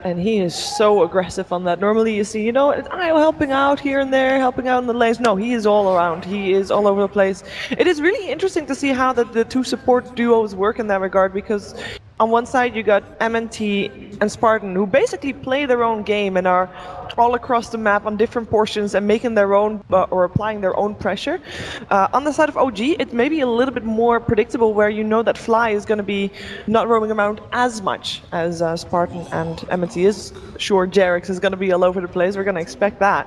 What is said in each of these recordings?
And he is so aggressive on that. Normally you see, I'm helping out here and there, helping out in the lanes. No, he is all around. He is all over the place. It is really interesting to see how the two support duos work in that regard, because on one side you got MNT and Spartan, who basically play their own game and are all across the map on different portions and making their own or applying their own pressure. On the side of OG, it may be a little bit more predictable, where you know that Fly is going to be not roaming around as much as Spartan and MNT is. Sure, Jerix is going to be all over the place. We're going to expect that.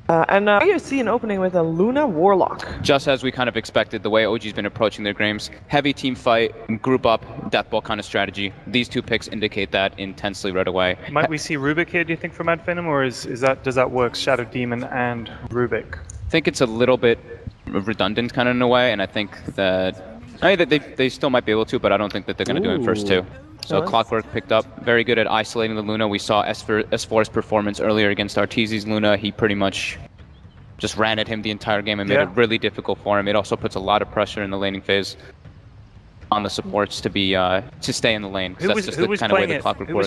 And you see an opening with a Luna Warlock. Just as we kind of expected, the way OG's been approaching their games. Heavy team fight, group up, deathball kind of strategy. These two picks indicate that intensely right away. Might we see Rubik here, do you think, from Finem, or does that work, Shadow Demon and Rubik? I think it's a little bit redundant kind of in a way, and I think that they still might be able to, but I don't think that they're going to do it first two. So Clockwork picked up, very good at isolating the Luna. We saw S4's performance earlier against Arteezy's Luna. He pretty much just ran at him the entire game and made it really difficult for him. It also puts a lot of pressure in the laning phase on the supports to stay in the lane. Who was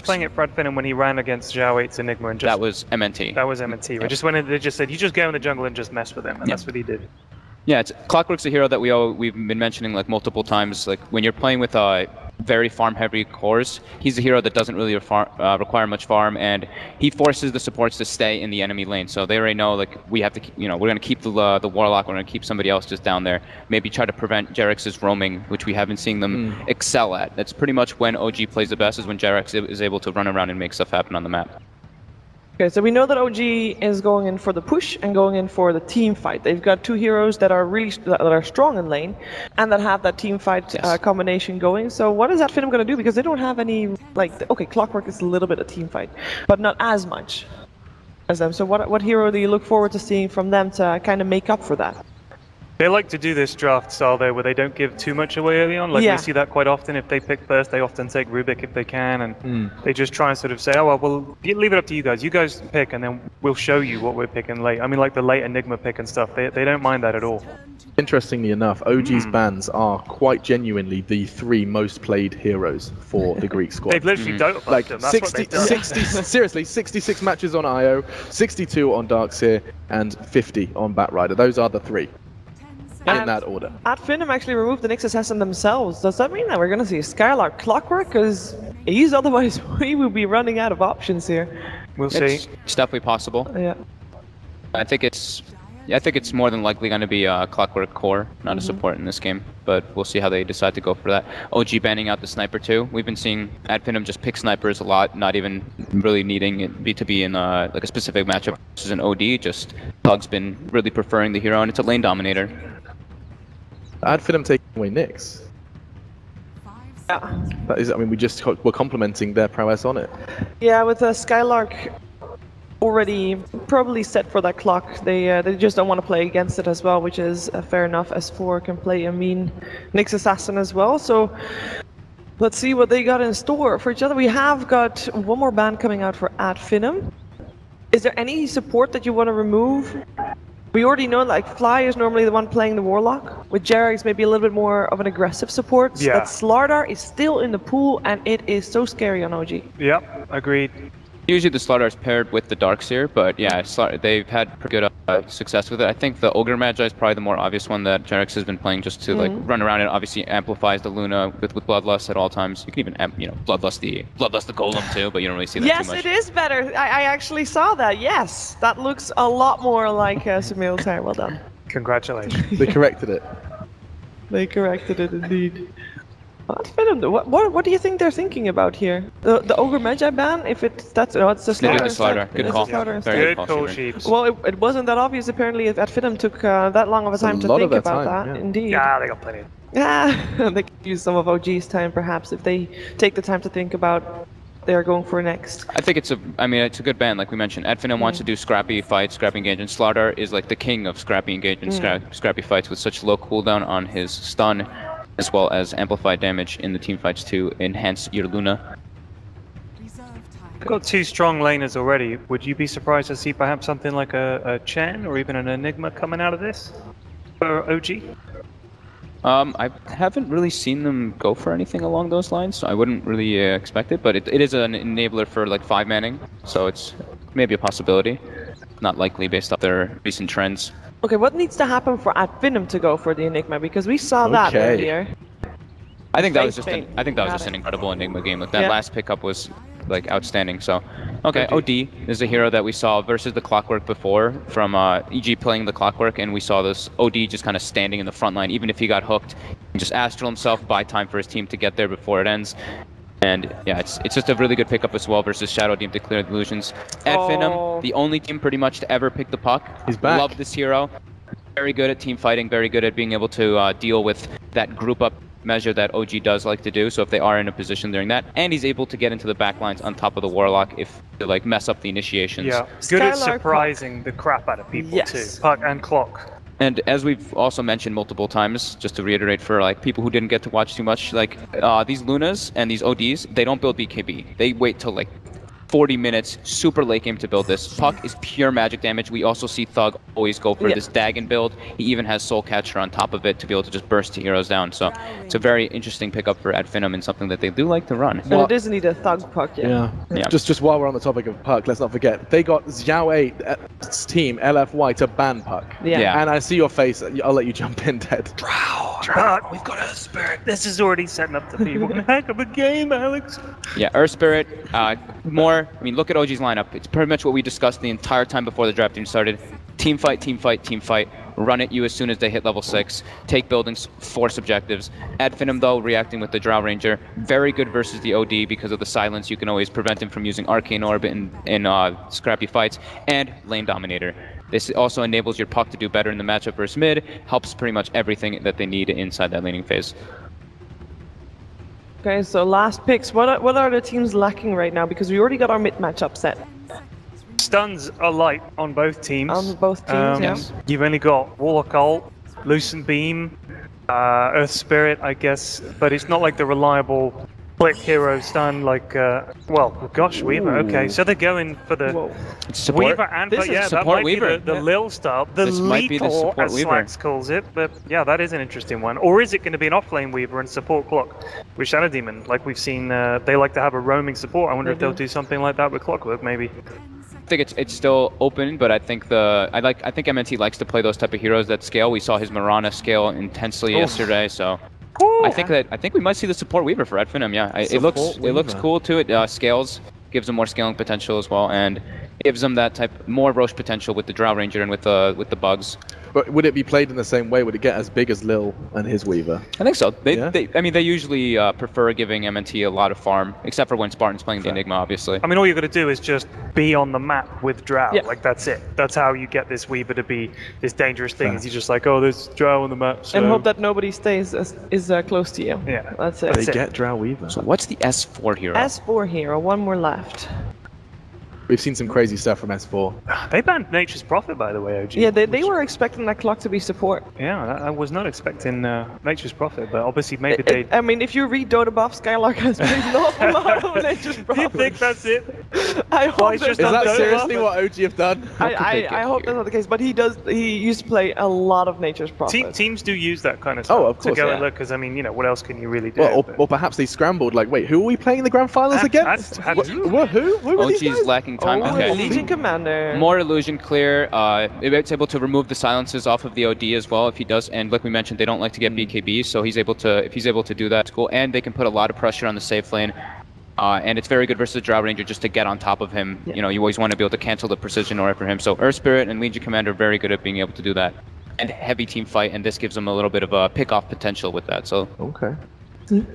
playing it for Finem when he ran against Zhao 8's Enigma and just... That was MNT. That was MNT. Right? They just said, you just go in the jungle and just mess with him, and that's what he did. Yeah, Clockwork's a hero that we've been mentioning like multiple times. Like when you're playing with very farm-heavy cores, he's a hero that doesn't really require much farm, and he forces the supports to stay in the enemy lane. So they already know like we have to, we're going to keep the Warlock. We're going to keep somebody else just down there. Maybe try to prevent Jerix's roaming, which we haven't seen them excel at. That's pretty much when OG plays the best, is when Jerix is able to run around and make stuff happen on the map. Okay, so we know that OG is going in for the push and going in for the team fight. They've got two heroes that are strong in lane and that have that team fight combination going. So what is that Finem going to do? Because they don't have any, Clockwork is a little bit a team fight, but not as much as them. So what hero do you look forward to seeing from them to kind of make up for that? They like to do this draft style there where they don't give too much away early on. We see that quite often. If they pick first, they often take Rubik if they can, and they just try and sort of say, oh, well, we'll leave it up to you guys. You guys pick, and then we'll show you what we're picking late. I mean, like the late Enigma pick and stuff, they don't mind that at all. Interestingly enough, OG's bans are quite genuinely the three most played heroes for the Greek squad. They've literally Dota like them. That's 60, seriously, 66 matches on IO, 62 on Darkseer, and 50 on Batrider. Those are the three. In that order. Finem actually removed the Nyx Assassin themselves. Does that mean that we're going to see Skylark Clockwork? Because otherwise we will be running out of options here. We'll see. It's definitely possible. Yeah. I think it's more than likely going to be a Clockwork core, not a support in this game. But we'll see how they decide to go for that. OG banning out the sniper too. We've been seeing Finem just pick snipers a lot, not even really needing it to be in like a specific matchup versus an OD. Just Pug's been really preferring the hero, and it's a lane dominator. Finem taking away Nyx. Yeah. That is, we're complimenting their prowess on it. Yeah, with Skylark already probably set for that clock, they just don't want to play against it as well, which is fair enough. S4 can play a mean Nyx Assassin as well, so let's see what they got in store for each other. We have got one more ban coming out for Finem. Is there any support that you want to remove? We already know Fly is normally the one playing the Warlock, with Jerix maybe a little bit more of an aggressive support. Yeah. But Slardar is still in the pool, and it is so scary on OG. Yep, agreed. Usually the Slardar is paired with the Darkseer, but yeah, they've had pretty good success with it. I think the Ogre Magi is probably the more obvious one that Jerix has been playing just to run around. It obviously amplifies the Luna with Bloodlust at all times. You can even Bloodlust the Golem too, but you don't really see that too much. Yes, it is better. I actually saw that. Yes, that looks a lot more like Similitary. Well done. Congratulations. They corrected it. They corrected it indeed. What do you think they're thinking about here? The Ogre Magi ban? If it's the Slardar. Good call. Good call, Sheeps. Well, it wasn't that obvious apparently. Finem took that long of a time to think about that. Yeah. Indeed. Yeah, they got plenty. Yeah, they could use some of OG's time perhaps if they take the time to think about they are going for next. I think it's a good ban, like we mentioned. Finem wants to do scrappy fights, scrappy engagement. Slardar is like the king of scrappy engagement, scrappy fights with such low cooldown on his stun, as well as amplified damage in the team fights to enhance your Luna. We've got two strong laners already. Would you be surprised to see perhaps something like a Chen or even an Enigma coming out of this for OG? I haven't really seen them go for anything along those lines, so I wouldn't really expect it. But it is an enabler for like 5-manning, so it's maybe a possibility. Not likely based off their recent trends. Okay, what needs to happen for Finem to go for the Enigma? Because we saw that earlier. I think that was Fate, just an incredible Enigma game. Like that Yeah. last pickup was like outstanding. So, okay, OD is a hero that we saw versus the Clockwork before from EG playing the Clockwork, and we saw this OD just kind of standing in the front line. Even if he got hooked, he just astral himself, buy time for his team to get there before it ends. And yeah, it's just a really good pickup as well versus Shadow Team to clear the illusions. At Finem, the only team pretty much to ever pick the puck. He's back. Love this hero. Very good at team fighting, very good at being able to deal with that group up measure that OG does like to do, so if they are in a position during that, and he's able to get into the backlines on top of the Warlock if they like mess up the initiations. Yeah, good at Skylar surprising the crap out of people Yes. too. Puck and Clock. And as we've also mentioned multiple times, just to reiterate for like people who didn't get to watch too much, like these Lunas and these ODs, they don't build BKB. They wait till like 40 minutes, super late game to build this. Puck is pure magic damage. We also see Thug always go for this Dagon build. He even has Soul Catcher on top of it to be able to just burst heroes down. So it's a very interesting pickup for Finem and something that they do like to run. And it doesn't need a Thug puck yet. Yeah. Just while we're on the topic of Puck, let's not forget, they got Xiao 8's team, LFY, to ban Puck. Yeah. And I see your face. I'll let you jump in, Ted. Puck, we've got a spirit. This is already setting up to be one heck of a game, Alex. Yeah, Earth Spirit, more, I mean, look at OG's lineup. It's pretty much what we discussed the entire time before the draft even started. Team fight, team fight, team fight. Run at you as soon as they hit level 6. Take buildings, force objectives. Ad Finem, though, reacting with the Drow Ranger. Very good versus the OD because of the silence. You can always prevent him from using Arcane Orb in scrappy fights. And Lane Dominator. This also enables your Puck to do better in the matchup versus mid. Helps pretty much everything that they need inside that laning phase. Okay, so last picks. What are the teams lacking right now? Because we already got our mid matchup set Stuns are light on both teams. on both teams. Yes. You've only got Warlock Ult, Lucent Beam, Earth Spirit, I guess, but it's not like the reliable click hero stun like, well, gosh, Weaver. Okay, so they're going for the Whoa. Support. Weaver and, This but is yeah, that support might Weaver. be the Lil style, the This might be the lethal, support as Weaver. Slacks calls it, but yeah, that is an interesting one. Or is it going to be an off-lane Weaver and support Clock with Shadow Demon? Like we've seen, they like to have a roaming support. I wonder if they'll do something like that with Clockwork, maybe. I think it's still open, but I think I think MNT likes to play those type of heroes that scale. We saw his Marana scale intensely yesterday, so I think we might see the support Weaver for Finem. Yeah, it looks cool too. It scales, gives him more scaling potential as well, and gives him that type more Roche potential with the Drow Ranger and with the bugs. But would it be played in the same way? Would it get as big as Lil and his Weaver? I think so. Yeah? They usually prefer giving MNT a lot of farm, except for when Spartan's playing the Enigma, obviously. I mean, all you got to do is just be on the map with Drow. Yeah. Like, that's it. That's how you get this Weaver to be this dangerous thing. Is you're just like, oh, there's Drow on the map. So. And hope that nobody is close to you. Yeah. That's it. They get Drow Weaver. So what's the S4 hero? S4 hero, one more left. We've seen some crazy stuff from S4. They banned Nature's Prophet, by the way, OG. Yeah, they were expecting that clock to be support. Yeah, I was not expecting Nature's Prophet, but obviously maybe they... I mean, if you read Dota buff, Skylark has played an awful lot of Nature's Do you Prophet. think that's it? I hope Why, it's there's just Is not not that Dota seriously buff? what OG have done? I hope that's not the case, but he used to play a lot of Nature's Prophet. Teams do use that kind of stuff of course, to go yeah. and look, because I mean, you know, what else can you really do? Well, But- or perhaps they scrambled, like, wait, who are we playing in the grand finals again? Who? Who are these OG's guys? lacking time. Oh, Okay. Legion Commander. More illusion clear. It's able to remove the silences off of the OD as well if he does. And like we mentioned, they don't like to get BKB, so if he's able to do that, it's cool. And they can put a lot of pressure on the safe lane. And it's very good versus the Drow Ranger just to get on top of him. Yeah. You know, you always want to be able to cancel the precision aura for him. So Earth Spirit and Legion Commander are very good at being able to do that. And heavy team fight, and this gives them a little bit of a pick-off potential with that. So Okay.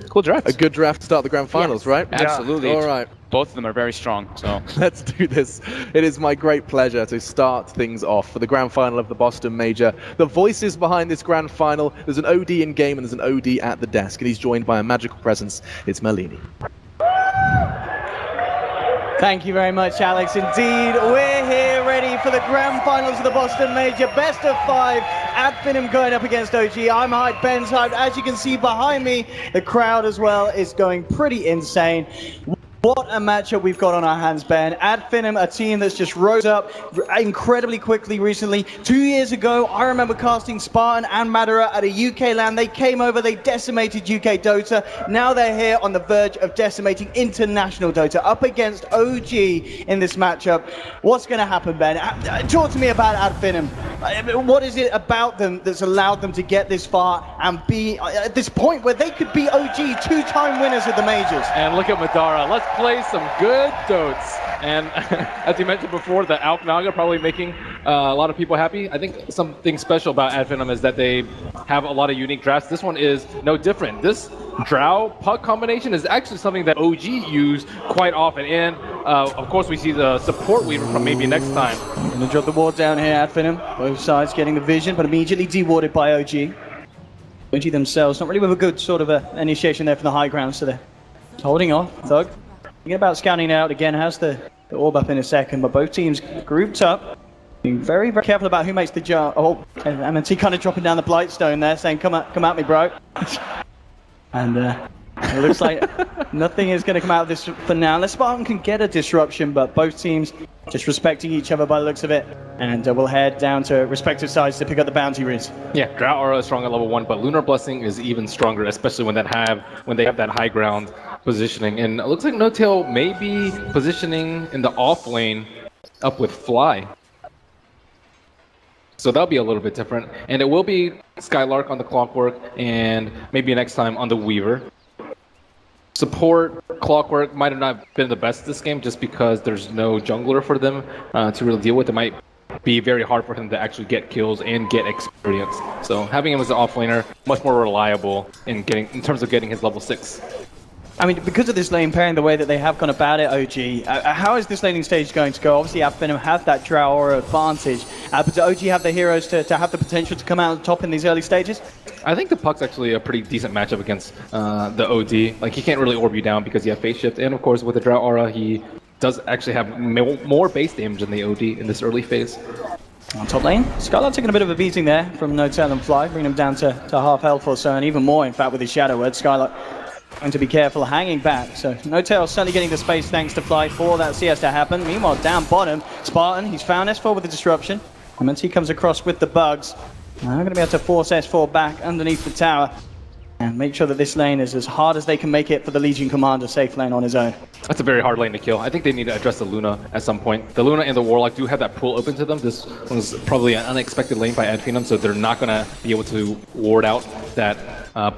cool draft. A good draft to start the grand finals, right? Absolutely. All right. Both of them are very strong. So Let's do this. It is my great pleasure to start things off for the grand final of the Boston Major. The voices behind this grand final, there's an OD in game and there's an OD at the desk, and he's joined by a magical presence. It's Merlini. Thank you very much, Alex. Indeed, we're here ready for the grand finals of the Boston Major. Best of 5. Finem going up against OG. I'm hyped, Ben's hyped. As you can see behind me, the crowd as well is going pretty insane. What a matchup we've got on our hands, Ben. Finem, a team that's just rose up incredibly quickly recently. 2 years ago, I remember casting Spartan and Madara at a UK LAN. They came over, they decimated UK Dota. Now they're here on the verge of decimating international Dota, up against OG in this matchup. What's going to happen, Ben? Talk to me about Finem. What is it about them that's allowed them to get this far and be at this point where they could be OG, 2-time winners of the majors? And look at Madara. Let's play some good Dotes. And as you mentioned before, the Alp Naga probably making a lot of people happy. I think something special about Finem is that they have a lot of unique drafts. This one is no different. This Drow Puck combination is actually something that OG use quite often. And of course, we see the support Weaver from maybe next time. Gonna drop the ward down here, Finem. Both sides getting the vision, but immediately dewarded by OG. OG themselves, not really with a good sort of initiation there from the high ground, so they're holding off. Thug thinking about scouting out again, has the orb up in a second, but both teams grouped up. Being very, very careful about who makes the jump. Oh, and MNT kind of dropping down the Blightstone there, saying, come at me, bro. And it looks like nothing is going to come out of this for now. Unless Spartan can get a disruption, but both teams just respecting each other by the looks of it. And we'll head down to respective sides to pick up the bounty rings. Yeah, Drow Aura is strong at level 1, but Lunar Blessing is even stronger, especially when they have that high ground positioning. And it looks like No-Tail may be positioning in the off lane up with Fly. So that'll be a little bit different. And it will be Skylark on the Clockwork and maybe next time on the Weaver. Support Clockwork might have not been the best this game just because there's no jungler for them to really deal with. It might be very hard for him to actually get kills and get experience. So having him as an offlaner, much more reliable in terms of getting his level 6. I mean, because of this lane pairing, the way that they have gone about it, OG, how is this laning stage going to go? Obviously, Finem have that Drow Aura advantage, but does OG have the heroes to have the potential to come out on top in these early stages? I think the Puck's actually a pretty decent matchup against the OD. Like, he can't really orb you down because you have Phase Shift, and of course, with the Drow Aura, he does actually have more base damage than the OD in this early phase. On top lane, Skylark taking a bit of a beating there from No-Tail and Fly, bringing him down to half health or so, and even more, in fact, with his Shadow Word. Skylark going to be careful, hanging back. So No-Tail certainly getting the space thanks to Fly for that CS to happen. Meanwhile, down bottom, Spartan, he's found S4 with the disruption. And once he comes across with the bugs, now going to be able to force S4 back underneath the tower and make sure that this lane is as hard as they can make it for the Legion Commander safe lane on his own. That's a very hard lane to kill. I think they need to address the Luna at some point. The Luna and the Warlock do have that pool open to them. This was probably an unexpected lane by Finem, so they're not going to be able to ward out that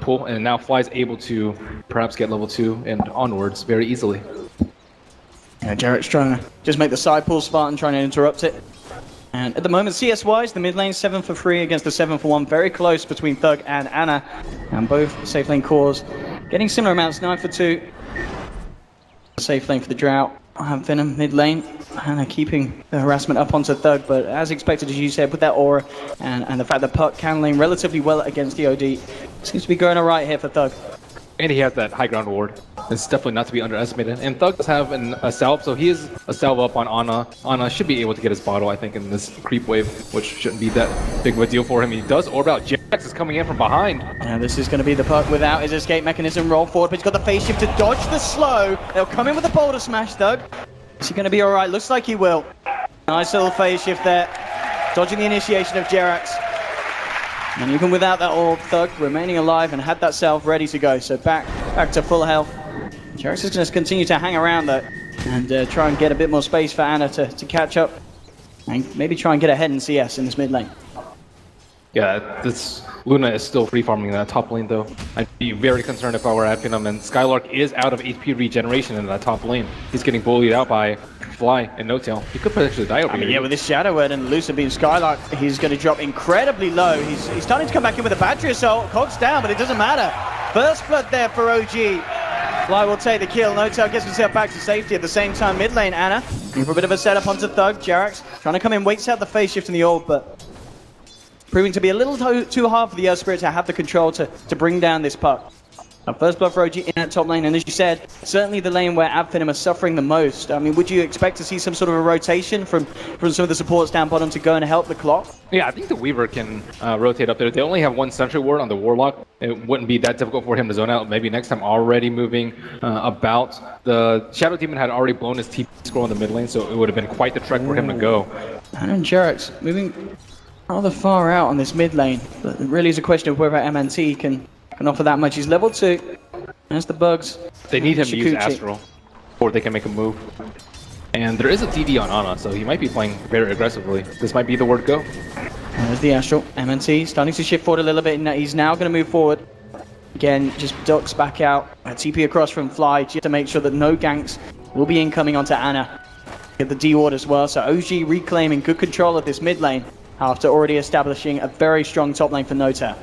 pool. And now Fly's able to perhaps get level 2 and onwards very easily. Yeah, Jarrett's trying to just make the side pull, Spartan trying to interrupt it. And at the moment, CS-wise, the mid lane 7 for 3 against the 7 for 1. Very close between Thug and Ana. And both safe lane cores getting similar amounts, 9 for 2. Safe lane for the Drought. Finem mid lane. Ana keeping the harassment up onto Thug, but as expected, as you said, with that aura and the fact that Puck can lane relatively well against the OD, seems to be going alright here for Thug. And he has that high ground ward. It's definitely not to be underestimated. And Thug does have a salve, so he is a salve up on Ana. Ana should be able to get his bottle, I think, in this creep wave, which shouldn't be that big of a deal for him. He does orb out. Jax is coming in from behind. And this is going to be the Puck without his escape mechanism. Roll forward, but he's got the phase shift to dodge the slow. They'll come in with a boulder smash, Thug. Is he going to be alright? Looks like he will. Nice little phase shift there. Dodging the initiation of Jerax. And even without that orb, Thug remaining alive and had that salve ready to go. So back to full health. Jerax is going to continue to hang around though and try and get a bit more space for Ana to catch up and maybe try and get ahead in CS in this mid lane. Yeah, this Luna is still free farming that top lane though. I'd be very concerned if I were Finem, and Skylark is out of HP regeneration in that top lane. He's getting bullied out by Fly and No-Tail. He could potentially die over here. Yeah, with this Shadow Word and Lucid being Skylark, he's going to drop incredibly low. He's starting to come back in with a battery assault. Cogs down, but it doesn't matter. First blood there for OG. Fly will take the kill. No-Tail gets himself back to safety. At the same time, mid lane, Ana looking for a bit of a setup onto Thug. Jerax trying to come in, waits out the phase shift in the orb, but proving to be a little too hard for the Earth Spirit to have the control to bring down this Puck. A first blood for OG in that top lane, and as you said, certainly the lane where Finem are suffering the most. I mean, would you expect to see some sort of a rotation from some of the supports down bottom to go and help the clock? Yeah, I think the Weaver can rotate up there. They only have one sentry ward on the Warlock. It wouldn't be that difficult for him to zone out. Maybe next time already moving about. The Shadow Demon had already blown his TP scroll in the mid lane, so it would have been quite the trek for him to go. And Jerax moving rather far out on this mid lane, but it really is a question of whether MNT can offer that much. He's level 2. There's the bugs. They need him to use Shukuchi. Astral before they can make a move. And there is a DD on Ana, so he might be playing very aggressively. This might be the word go. There's the Astral. MNT starting to shift forward a little bit, and he's now going to move forward. Again, just ducks back out. A TP across from Fly, just to make sure that no ganks will be incoming onto Ana. Get the D ward as well, so OG reclaiming good control of this mid lane after already establishing a very strong top lane for Nota.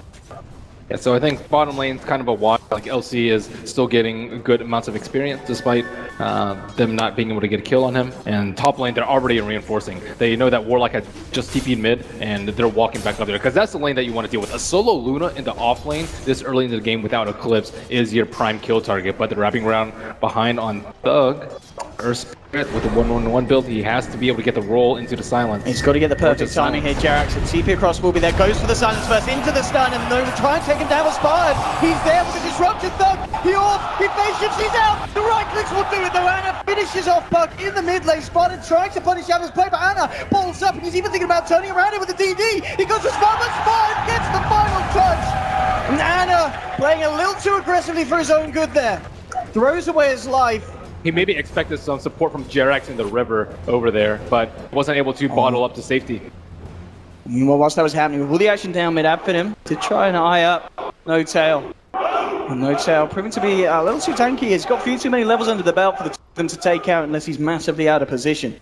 Yeah, so I think bottom lane's kind of a wash. Like LC is still getting good amounts of experience despite them not being able to get a kill on him. And top lane, they're already reinforcing. They know that Warlock had just TP'd mid, and they're walking back up there because that's the lane that you want to deal with. A solo Luna in the off lane this early in the game without Eclipse is your prime kill target, but they're wrapping around behind on Thug. Earth Spirit with the 1-1-1 build, he has to be able to get the roll into the silence. He's got to get the perfect timing here, Jerax. And TP across will be there. Goes for the silence first, into the stun, and they'll try and take him down with Spartan. He's there with the disruption Thug. He off, he patience, he's out. The right clicks will do it though. Ana finishes off Puck in the mid lane. Spartan trying to punish Ana's play, but Ana balls up, and he's even thinking about turning around it with the DD. He goes for Spartan, but Spartan gets the final touch. And Ana playing a little too aggressively for his own good there. Throws away his life. He maybe expected some support from Jerax in the river over there, but wasn't able to bottle up to safety. Meanwhile, whilst that was happening, with all the action down mid, Finem to try and eye up No Tail. And No Tail proving to be a little too tanky. He's got a few too many levels under the belt for them to take out unless he's massively out of position.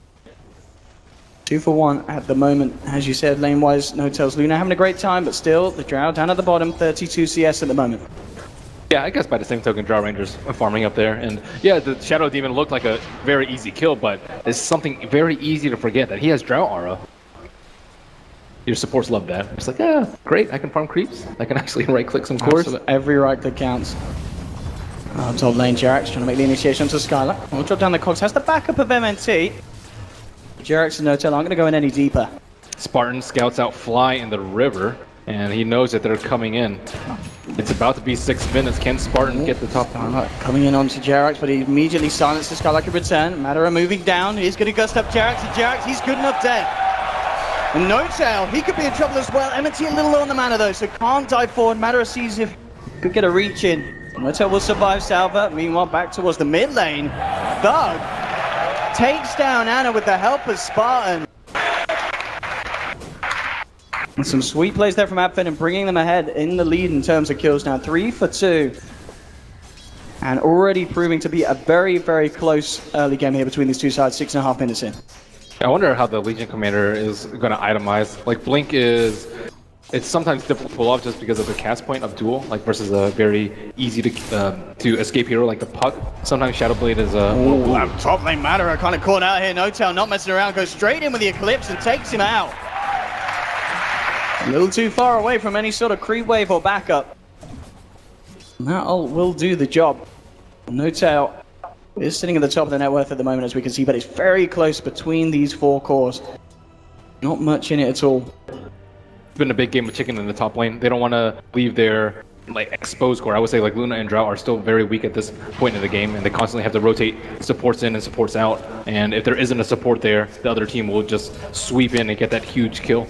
2 for 1 at the moment. As you said, lane-wise, No Tail's Luna having a great time, but still, the Drow down at the bottom, 32 CS at the moment. Yeah, I guess by the same token, Drow Rangers are farming up there. And yeah, the Shadow Demon looked like a very easy kill, but it's something very easy to forget that he has Drow Aura. Your supports love that. It's like, yeah, great, I can farm creeps. I can actually right-click some cores. Every right click counts. Top lane, Jerax trying to make the initiation to Skylar. We'll drop down the cogs. Has the backup of MNT. Jerax and No Tail aren't going to go in any deeper. Spartan scouts out Fly in the river, and he knows that they're coming in. It's about to be 6 minutes. Can Spartan get the top? Coming in onto Jerax, but he immediately silences Skylar return. Madara moving down. He's going to gust up Jerax, and Jerax, he's good enough dead. And No Tail, he could be in trouble as well. MNT a little low on the mana though, so can't dive forward. Madara sees if he could get a reach in. No Tail will survive Salva. Meanwhile, back towards the mid lane. Thug takes down Ana with the help of Spartan. And some sweet plays there from Finem and bringing them ahead in the lead in terms of kills now. 3 for 2. And already proving to be a very, very close early game here between these two sides, 6.5 minutes in. I wonder how the Legion Commander is going to itemize. Like, Blink is... It's sometimes difficult to pull off just because of the cast point of Duel, like versus a very easy to escape hero like the Puck. Sometimes Shadowblade is a... Top lane Madara kind of caught out here. No Tail not messing around, goes straight in with the Eclipse and takes him out. A little too far away from any sort of creep wave or backup. And that will do the job. No Tail is sitting at the top of the net worth at the moment, as we can see, but it's very close between these 4 cores. Not much in it at all. It's been a big game of chicken in the top lane. They don't want to leave their like exposed core. I would say like Luna and Drow are still very weak at this point in the game, and they constantly have to rotate supports in and supports out. And if there isn't a support there, the other team will just sweep in and get that huge kill.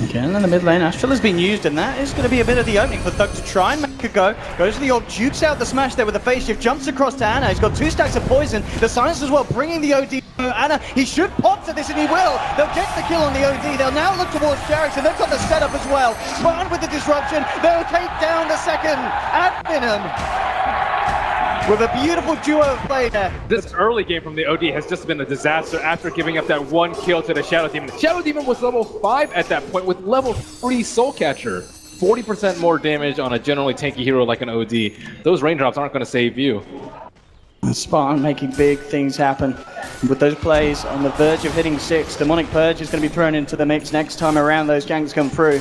Again in the mid lane, Astral has been used, and that is going to be a bit of the opening for Thug to try and make a go. Goes to the orb, jukes out the smash there with the face shift, jumps across to Ana. He's got 2 stacks of poison. The silence as well, bringing the OD. Ana, he should pop to this, and he will. They'll get the kill on the OD. They'll now look towards Jerax, and they've got the setup as well. Spartan with the disruption. They'll take down the second at Finem. With a beautiful duo of play there. This early game from the OD has just been a disaster after giving up that 1 kill to the Shadow Demon. The Shadow Demon was level 5 at that point with level 3 Soul Catcher. 40% more damage on a generally tanky hero like an OD. Those raindrops aren't going to save you. Spartan making big things happen. With those plays on the verge of hitting 6, Demonic Purge is going to be thrown into the mix next time around those ganks come through.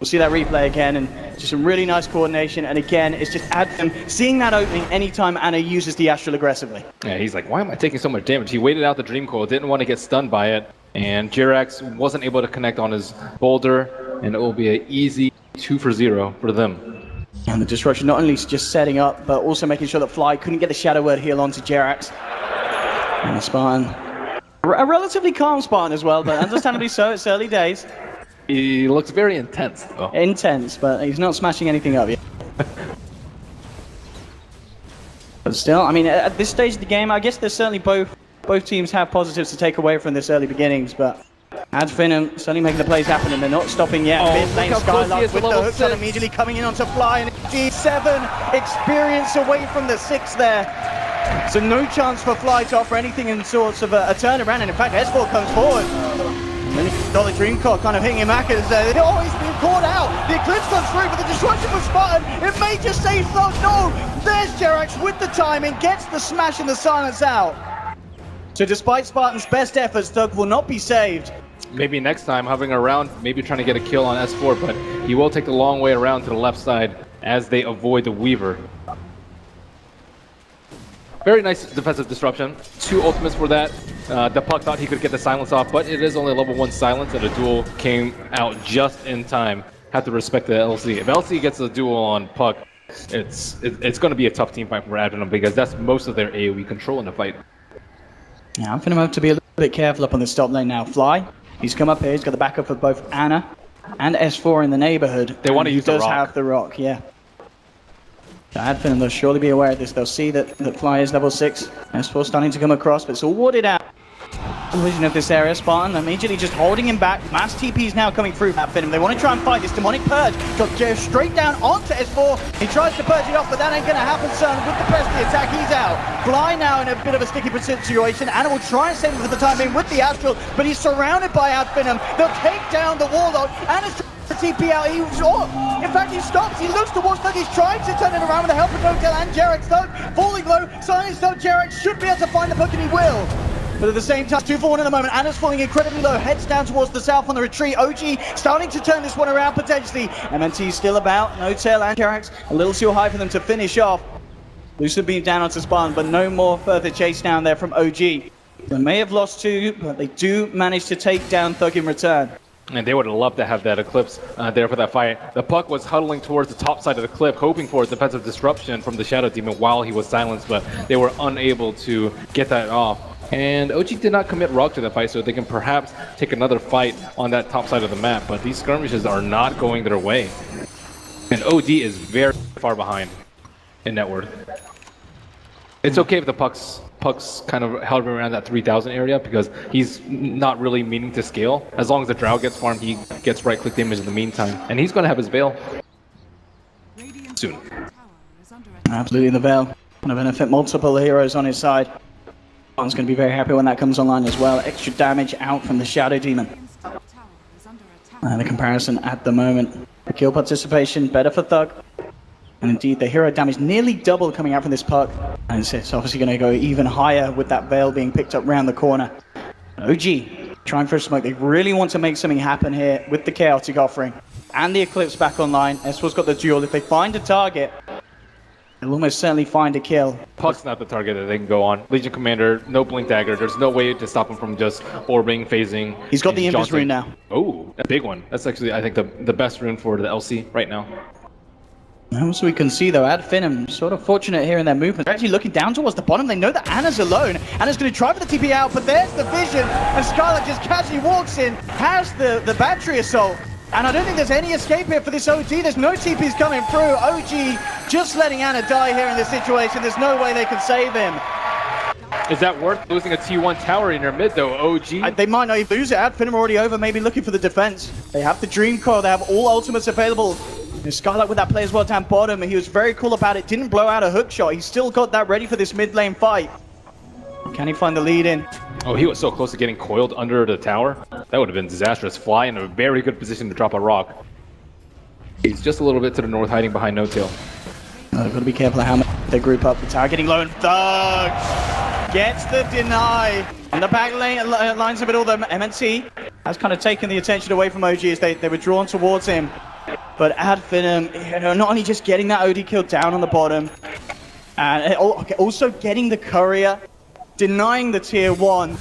We'll see that replay again, and just some really nice coordination. And again, it's just Adfin seeing that opening anytime Anna uses the Astral aggressively. Yeah, he's like, why am I taking so much damage? He waited out the Dream Coil, didn't want to get stunned by it, and Jirax wasn't able to connect on his boulder, and it will be an easy 2 for 0 for them. And the disruption not only just setting up, but also making sure that Fly couldn't get the Shadow Word heal onto Jirax. And the Spartan, a relatively calm Spartan as well, but understandably so, it's early days. He looks very intense, though. Intense, but he's not smashing anything up yet. But still, I mean, at this stage of the game, I guess there's certainly both teams have positives to take away from this early beginnings, but Finem certainly making the plays happen, and they're not stopping yet. Oh, Mid lane Skylark with the hook shot immediately coming in onto Fly, and G7 experience away from the 6 there. So no chance for Fly to offer anything in sorts of a turnaround, and in fact S4 comes forward. And then got the Dream Coil kind of hitting him back as oh, he's been caught out. The Eclipse comes through, but the disruption was Spartan. It may just save Thug. No, there's Jerax with the timing, gets the smash and the silence out. So despite Spartan's best efforts, Thug will not be saved. Maybe next time, hovering around, maybe trying to get a kill on S4, but he will take the long way around to the left side as they avoid the Weaver. Very nice defensive disruption. 2 ultimates for that. The Puck thought he could get the silence off, but it is only a level 1 silence, and the duel came out just in time. Have to respect the LC. If LC gets a duel on Puck, it's going to be a tough team fight for Adrenaline because that's most of their AoE control in the fight. Yeah, I'm going to have to be a little bit careful up on this top lane now. Fly, he's come up here. He's got the backup of both Anna and S4 in the neighborhood. They want to use the rock. He does have the rock, yeah. So Adfin, they'll surely be aware of this. They'll see that Fly is level 6. S4 starting to come across, but it's all warded out. Vision of this area, Spartan immediately just holding him back. Mass TPs now coming through Finem. They want to try and fight this demonic purge. Got Jeff straight down onto S4. He tries to purge it off, but that ain't going to happen, son. With the press the attack, he's out. Fly now in a bit of a sticky situation. Anna will try and save him for the time being with the Astral, but he's surrounded by Finem. They'll take down the Warlord. Anna's trying to TP out. In fact, he stops. He looks towards Thug. He's trying to turn it around with the help of Notel and Jerax. Thug falling low. Silence though. Jerax should be able to find the Puck, and he will. But at the same time, 2 for 1 at the moment. Anna's falling incredibly low, heads down towards the south on the retreat. OG starting to turn this one around potentially. MNT still about. No tail and Jerax a little too high for them to finish off. Lucid beam down onto Spartan, but no more further chase down there from OG. They may have lost 2, but they do manage to take down Thug in return. And they would have loved to have that Eclipse there for that fight. The Puck was huddling towards the top side of the cliff, hoping for a defensive disruption from the Shadow Demon while he was silenced, but they were unable to get that off. And OG did not commit rock to the fight, so they can perhaps take another fight on that top side of the map. But these skirmishes are not going their way. And OD is very far behind in net worth. It's okay if the Puck's kind of hovering around that 3,000 area because he's not really meaning to scale. As long as the Drow gets farmed, he gets right-click damage in the meantime. And he's going to have his Veil soon. Absolutely, the Veil. Going to benefit multiple heroes on his side. One's going to be very happy when that comes online as well. Extra damage out from the Shadow Demon. The comparison at the moment. The kill participation better for Thug. And indeed, the hero damage nearly double coming out from this Puck. And it's obviously going to go even higher with that Veil being picked up round the corner. OG trying for a smoke. They really want to make something happen here with the Chaotic offering. And the Eclipse back online. S4's got the duel. If they find a target, they'll almost certainly find a kill. Puck's not the target that they can go on. Legion Commander, no Blink Dagger. There's no way to stop him from just orbing, phasing. He's got the Invis rune now. Oh, a big one. That's actually, I think, the best rune for the LC right now. As we can see, though, Finem sort of fortunate here in their movement. They're actually looking down towards the bottom. They know that Anna's alone. Anna's going to try for the TP out, but there's the vision. And Skylark just casually walks in, has the battery assault. And I don't think there's any escape here for this OG. There's no TPs coming through. OG just letting Anna die here in this situation. There's no way they can save him. Is that worth losing a T1 tower in your mid, though, OG? They might not even lose it. Finem already over, maybe looking for the defense. They have the Dream Coil. They have all ultimates available. And Skylark with that play as well down bottom. He was very cool about it. Didn't blow out a hook shot. He's still got that ready for this mid lane fight. Can he find the lead in? Oh, he was so close to getting coiled under the tower. That would have been disastrous. Fly in a very good position to drop a rock. He's just a little bit to the north, hiding behind No Tail. Got to be careful of how much they group up. The tower getting low, and Thug gets the deny. And the back lane lines of it all, the MNT has kind of taken the attention away from OG as they were drawn towards him. But Finem, not only just getting that OD kill down on the bottom, and also getting the courier, denying the tier 1,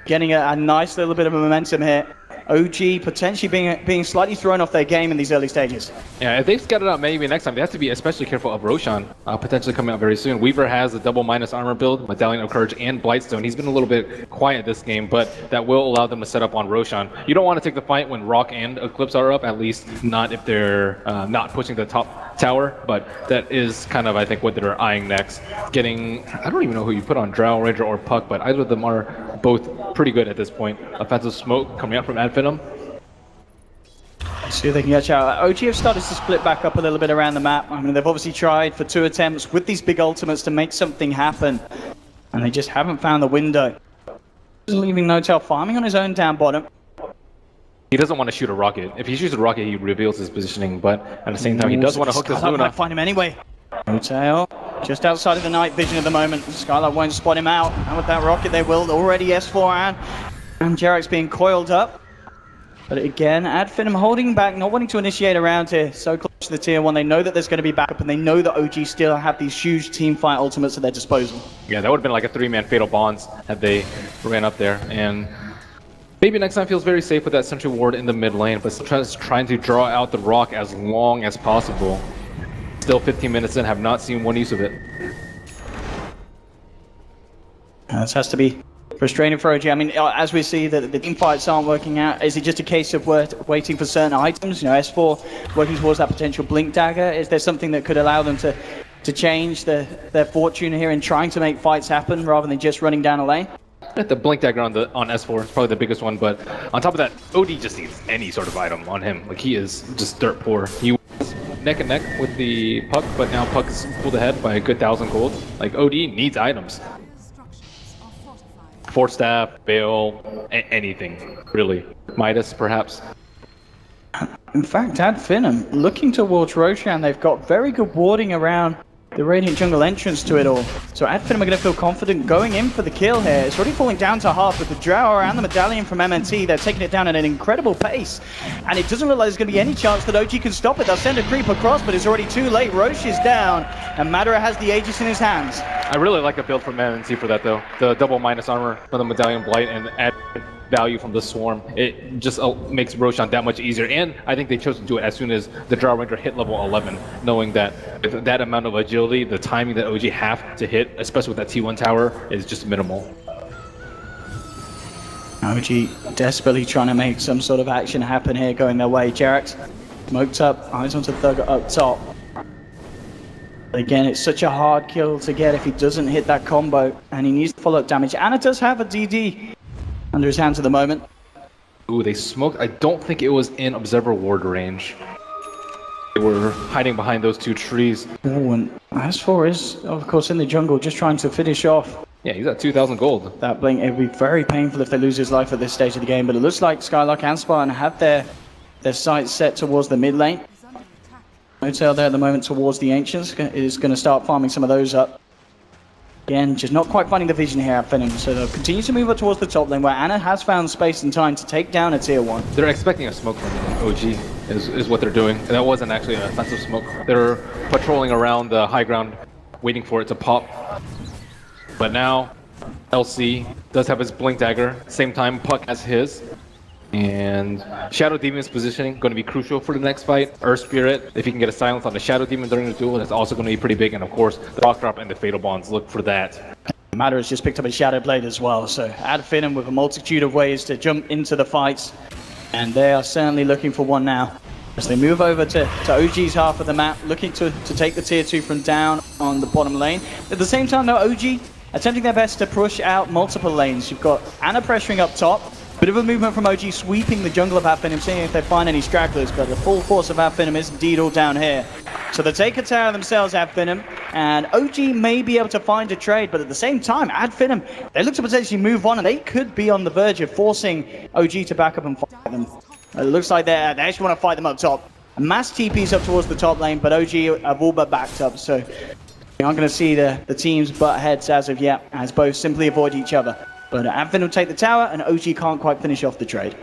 getting a nice little bit of a momentum here. OG potentially being slightly thrown off their game in these early stages. Yeah, if they scout it out maybe next time, they have to be especially careful of Roshan, potentially coming out very soon. Weaver has a double minus armor build, Medallion of Courage, and Blightstone. He's been a little bit quiet this game, but that will allow them to set up on Roshan. You don't want to take the fight when Rock and Eclipse are up, at least not if they're not pushing the top tower, but that is kind of, I think, what they're eyeing next. Getting, I don't even know who you put on, Drow, Ranger, or Puck, but either of them are both pretty good at this point. Offensive smoke coming out from Finem. See if they can catch out. OG have started to split back up a little bit around the map. I mean, they've obviously tried for 2 attempts with these big ultimates to make something happen, and they just haven't found the window. Leaving Notel farming on his own down bottom. He doesn't want to shoot a rocket. If he shoots a rocket, he reveals his positioning, but at the same time, he does want to hook this Luna. Might find him anyway. Notel just outside of the night vision at the moment. Skylark won't spot him out. And with that rocket, they will. Already S4 and Jarek's being coiled up. But again, Finem holding back, not wanting to initiate a round here. So close to the tier 1, they know that there's going to be backup, and they know that OG still have these huge team fight ultimates at their disposal. Yeah, that would have been like a 3-man Fatal Bonds had they ran up there. And maybe next time feels very safe with that sentry ward in the mid lane, but trying to draw out the rock as long as possible. Still 15 minutes in, have not seen one use of it. This has to be frustrating for OG. I mean, as we see that the team fights aren't working out, is it just a case of waiting for certain items? You know, S4 working towards that potential Blink Dagger. Is there something that could allow them to change their fortune here in trying to make fights happen rather than just running down a lane? The Blink Dagger on S4 is probably the biggest one, but on top of that, OD just needs any sort of item on him. Like, he is just dirt poor. He was neck and neck with the Puck, but now Puck is pulled ahead by a good 1,000 gold. Like, OD needs items. Force Staff, Bale, anything, really. Midas, perhaps. In fact, Finem looking towards Roshan. They've got very good warding around the Radiant Jungle entrance to it all. So Finem are going to feel confident going in for the kill here. It's already falling down to half with the Drow and the Medallion from MNT. They're taking it down at an incredible pace. And it doesn't look like there's going to be any chance that OG can stop it. They'll send a creep across, but it's already too late. Roche is down, and Madara has the Aegis in his hands. I really like a build from MNT for that, though. The double minus armor from the Medallion Blight and add value from the Swarm. It just makes Roshan that much easier, and I think they chose to do it as soon as the Drow Ranger hit level 11, knowing that with that amount of agility, the timing that OG have to hit, especially with that T1 tower, is just minimal. OG desperately trying to make some sort of action happen here, going their way. Jarek smoked up, eyes onto Thug up top. But again, it's such a hard kill to get if he doesn't hit that combo, and he needs to follow up damage. Anna does have a DD under his hands at the moment. Ooh, they smoked. I don't think it was in Observer Ward range. They were hiding behind those 2 trees. Oh, and S4 is, of course, in the jungle, just trying to finish off. Yeah, he's at 2,000 gold. That blink, it would be very painful if they lose his life at this stage of the game, but it looks like Skylark and Spartan have their sights set towards the mid lane. Hotel there at the moment towards the Ancients is going to start farming some of those up. Again, just not quite finding the vision here at Finem, so they'll continue to move up towards the top lane where Anna has found space and time to take down a tier 1. They're expecting a smoke from OG is what they're doing. And that wasn't actually an offensive smoke. They're patrolling around the high ground waiting for it to pop. But now LC does have his Blink Dagger. Same time Puck has his. And Shadow Demon's positioning going to be crucial for the next fight. Earth Spirit, if you can get a silence on the Shadow Demon during the duel, that's also going to be pretty big. And of course, the Rock Drop and the Fatal Bonds, look for that. Matter has just picked up a Shadow Blade as well, so Finem with a multitude of ways to jump into the fights. And they are certainly looking for one now. As they move over to OG's half of the map, looking to take the tier 2 from down on the bottom lane. At the same time though, OG attempting their best to push out multiple lanes. You've got Anna pressuring up top. Bit of a movement from OG, sweeping the jungle of Finem, seeing if they find any stragglers, but the full force of Finem is indeed all down here. So they take a tower themselves, Finem, and OG may be able to find a trade, but at the same time, Finem, they look to potentially move on, and they could be on the verge of forcing OG to back up and fight them. It looks like they actually want to fight them up top. Mass TPs up towards the top lane, but OG have all but backed up, so we aren't going to see the teams butt heads as of yet, as both simply avoid each other. But Finem will take the tower, and OG can't quite finish off the trade.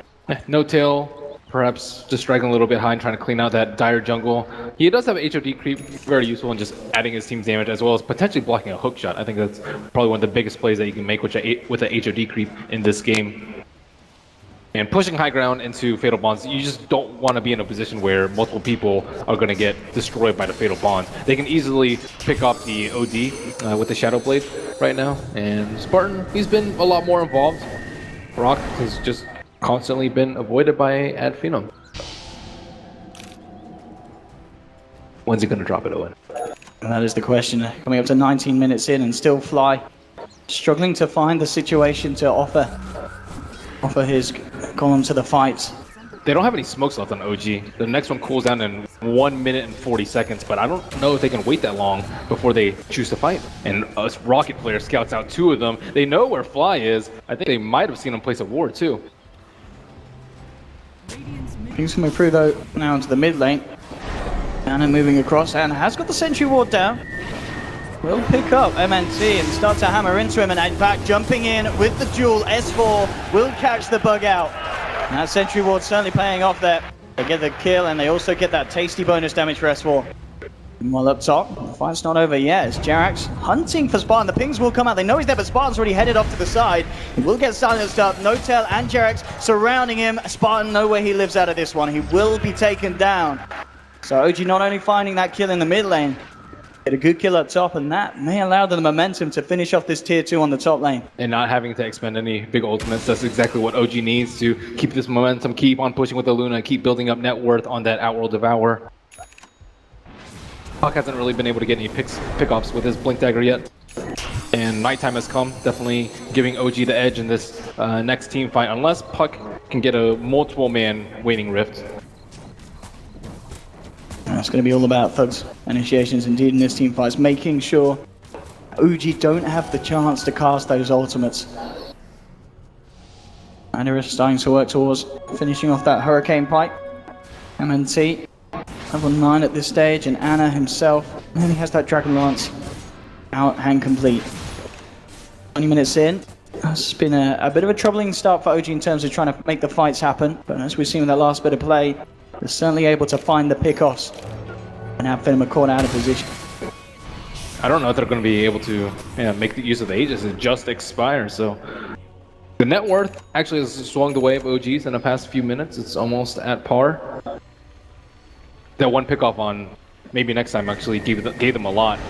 No tail perhaps just striking a little bit high and trying to clean out that dire jungle. He does have HOD creep, very useful in just adding his team's damage as well as potentially blocking a hook shot. I think that's probably one of the biggest plays that you can make with a HOD creep in this game. And pushing high ground into Fatal Bonds, you just don't want to be in a position where multiple people are going to get destroyed by the Fatal Bonds. They can easily pick up the OD with the Shadow Blade right now. And Spartan, he's been a lot more involved. Rock has just constantly been avoided by Finem. When's he going to drop it, Owen? And that is the question. Coming up to 19 minutes in and still Fly struggling to find the situation to offer his column to the fight. They don't have any smokes left on OG. The next one cools down in 1 minute and 40 seconds, but I don't know if they can wait that long before they choose to fight. And us Rocket player scouts out 2 of them. They know where Fly is. I think they might have seen him place a ward too. Things coming through though now into the mid lane. Anna moving across and has got the sentry ward down. Will pick up MNT and start to hammer into him, and in fact jumping in with the duel. S4 will catch the bug out. And that sentry ward certainly paying off there. They get the kill and they also get that tasty bonus damage for S4. While up top, the fight's not over yet. It's Jerax hunting for Spartan. The pings will come out. They know he's there, but Spartan's already headed off to the side. He will get silenced up. No-Tail and Jerax surrounding him. Spartan know where he lives out of this one. He will be taken down. So OG not only finding that kill in the mid lane, get a good kill up top, and that may allow them the momentum to finish off this tier 2 on the top lane. And not having to expend any big ultimates, that's exactly what OG needs to keep this momentum, keep on pushing with the Luna, keep building up net worth on that Outworld Devour. Puck hasn't really been able to get any pickups with his Blink Dagger yet. And nighttime has come, definitely giving OG the edge in this next team fight, unless Puck can get a multiple man Waning Rift. It's going to be all about Thug's initiations indeed in this team fight, making sure OG don't have the chance to cast those ultimates. And they're starting to work towards finishing off that Hurricane Pike. MNT, level 9 at this stage, and Anna himself, and he has that Dragon Lance out and complete. 20 minutes in. It's been a bit of a troubling start for OG in terms of trying to make the fights happen, but as we've seen with that last bit of play, they're certainly able to find the pickoffs and have Finem caught out of position. I don't know if they're going to be able to make the use of the Aegis. It just expired, so the net worth actually has swung the way of OGs in the past few minutes. It's almost at par. That one pickoff on maybe next time actually gave them a lot.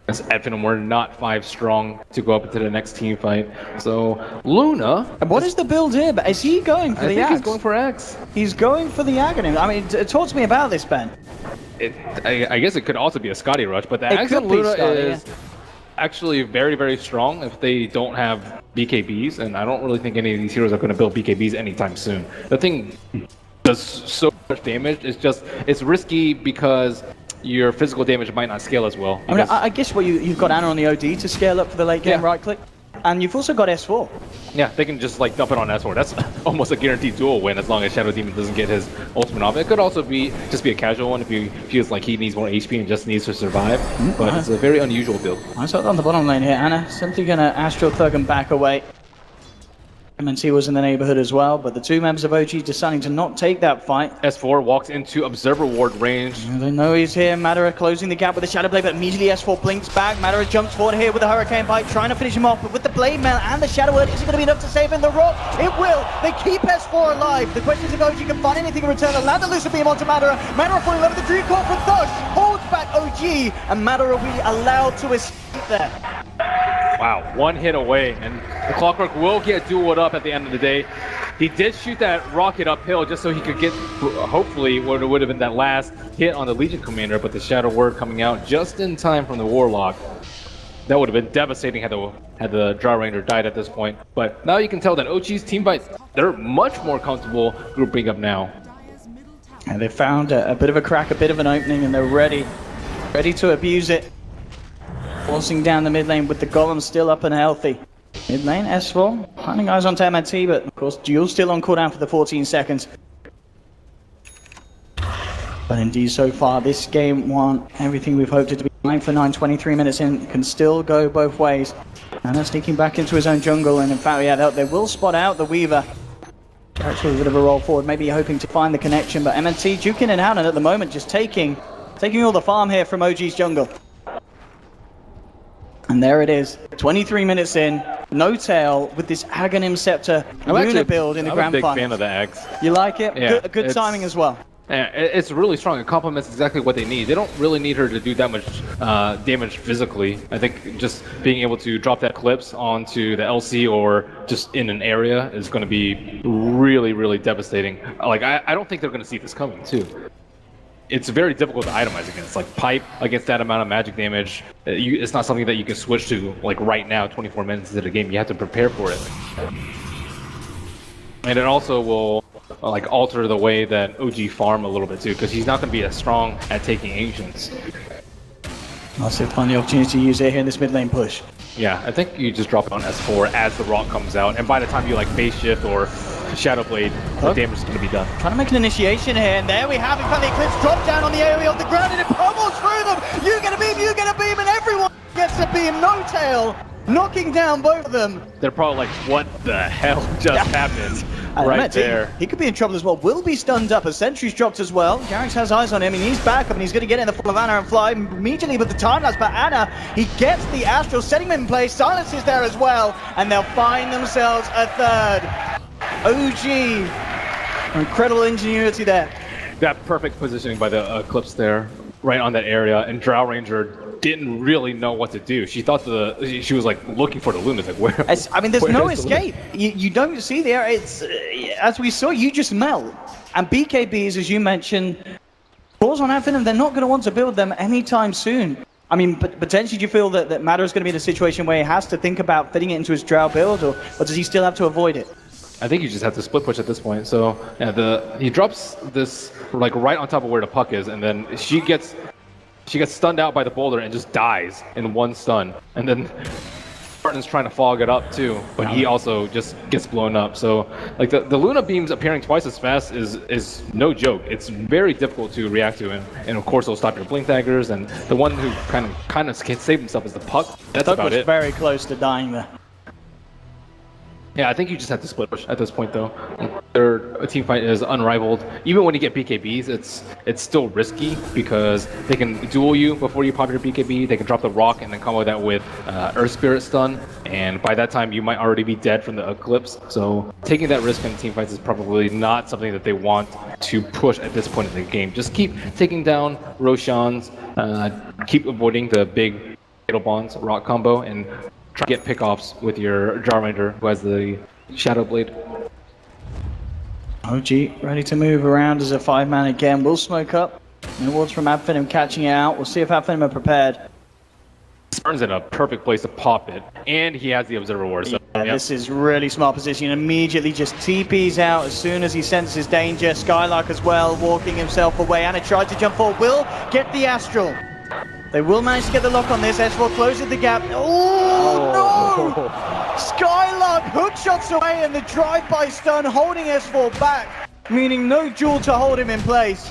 As Finem were not 5 strong to go up into the next team fight. So Luna. And what is the build here? But is he going for the Axe? He's going for X. He's going for the Aghanim. I mean, talk to me about this, Ben. I guess it could also be a Scotty Rush, but the Axe on Luna is actually very, very strong if they don't have BKBs, and I don't really think any of these heroes are going to build BKBs anytime soon. The thing does so much damage. It's risky because your physical damage might not scale as well. I mean, I guess you've got Anna on the OD to scale up for the late game right click, and you've also got S4. Yeah, they can just like dump it on S4. That's almost a guaranteed dual win as long as Shadow Demon doesn't get his ultimate off. It could also be just be a casual one if he feels like he needs more HP and just needs to survive. But it's a very unusual build. I saw on the bottom lane here. Anna simply gonna Astral Thug and back away. MNT was in the neighborhood as well, but the 2 members of OG deciding to not take that fight. S4 walks into Observer Ward range. They know he's here. Madara closing the gap with the Shadow Blade, but immediately S4 blinks back. Madara jumps forward here with the Hurricane Bite, trying to finish him off, but with the Blade Mail and the Shadow Word, is it going to be enough to save him? The Rock, it will. They keep S4 alive. The question is if OG can find anything in return. Land the Lucid Beam onto Madara. Madara falling over the Dream Core from Thug, holds back OG, and Madara will be allowed to escape there. Wow, 1 hit away, and the Clockwork will get dueled up at the end of the day. He did shoot that rocket uphill just so he could get, hopefully, what would have been that last hit on the Legion Commander, but the Shadow Word coming out just in time from the Warlock. That would have been devastating had the Draw Ranger died at this point. But now you can tell that OG's team fight, they're much more comfortable grouping up now. And they found a bit of a crack, a bit of an opening, and they're ready to abuse it. Forcing down the mid lane with the Golem still up and healthy. Mid lane, S4, finding eyes onto MNT, but of course, Duel still on cooldown for the 14 seconds. But indeed, so far, this game won everything we've hoped it to be. 9 for 9, 23 minutes in, can still go both ways. And they're sneaking back into his own jungle, and in fact, they will spot out the Weaver. Actually, a bit of a roll forward, maybe hoping to find the connection, but MNT duking it out, and at the moment just taking all the farm here from OG's jungle. And there it is, 23 minutes in, no tail with this Aghanim Scepter Luna build in the grand I'm a big final. fan of the X. You like it? Yeah, good timing as well. Yeah, it's really strong. It complements exactly what they need. They don't really need her to do that much damage physically. I think just being able to drop that clips onto the LC or just in an area is going to be really, really devastating. Like, I don't think they're going to see this coming, too. It's very difficult to itemize against. Like, pipe against that amount of magic damage, it's not something that you can switch to, like, right now, 24 minutes into the game. You have to prepare for it. And it also will like alter the way that OG farm a little bit too, because he's not going to be as strong at taking ancients. I'll see if I find the opportunity to use it here in this mid lane push. Yeah, I think you just drop it on S4 as the rock comes out, and by the time you like base shift or shadow blade, the damage is going to be done. Trying to make an initiation here, and there we have it. Finally, Eclipse drop down on the area of the ground, and it pummels through them. You get a beam, and everyone gets a beam. No tail, knocking down both of them. They're probably like, what the hell just happened? Right there. He could be in trouble as well. Will be stunned up. A sentry's dropped as well. Jarix has eyes on him, and he's back up, and he's going to get in the form of Anna and fly immediately with the time lapse. But Anna, he gets the Astral, setting him in place. Silence is there as well, and they'll find themselves a third. OG. Incredible ingenuity there. That perfect positioning by the Eclipse there, right on that area, and Drow Ranger didn't really know what to do. She thought she was like looking for the Lunas, like where? I mean, there's no escape. You don't see there. It's as we saw, you just melt. And BKBs, as you mentioned, balls on Finem, they're not going to want to build them anytime soon. I mean, but potentially, do you feel that Matter is going to be in a situation where he has to think about fitting it into his Drow build, or does he still have to avoid it? I think you just have to split push at this point. So yeah, he drops this like right on top of where the puck is, and then she gets stunned out by the boulder and just dies in one stun. And then Martin's trying to fog it up too, but he also just gets blown up. So like the Luna beams appearing twice as fast is no joke. It's very difficult to react to, and of course it'll stop your blink daggers. And the one who kind of can save himself is the puck. That's about it. Very close to dying there. Yeah, I think you just have to split push at this point, though. Their team fight is unrivaled. Even when you get BKBs, it's still risky because they can duel you before you pop your BKB. They can drop the rock and then combo that with Earth Spirit stun, and by that time you might already be dead from the Eclipse. So taking that risk in team fights is probably not something that they want to push at this point in the game. Just keep taking down Roshans, keep avoiding the big Fatal Bonds rock combo, and try to get pickoffs with your Jar Ranger who has the Shadow Blade. OG ready to move around as a 5-man again. Will smoke up. No wards from Finem catching it out. We'll see if Finem are prepared. Spurn's in a perfect place to pop it, and he has the Observer Ward. So, This is really smart position. Immediately just TPs out as soon as he senses danger. Skylark as well, walking himself away. Anna tried to jump forward. Will get the Astral. They will manage to get the lock on this. S4 closes the gap. Oh, no! Skylark hook shots away, and the drive-by stun holding S4 back, meaning no duel to hold him in place.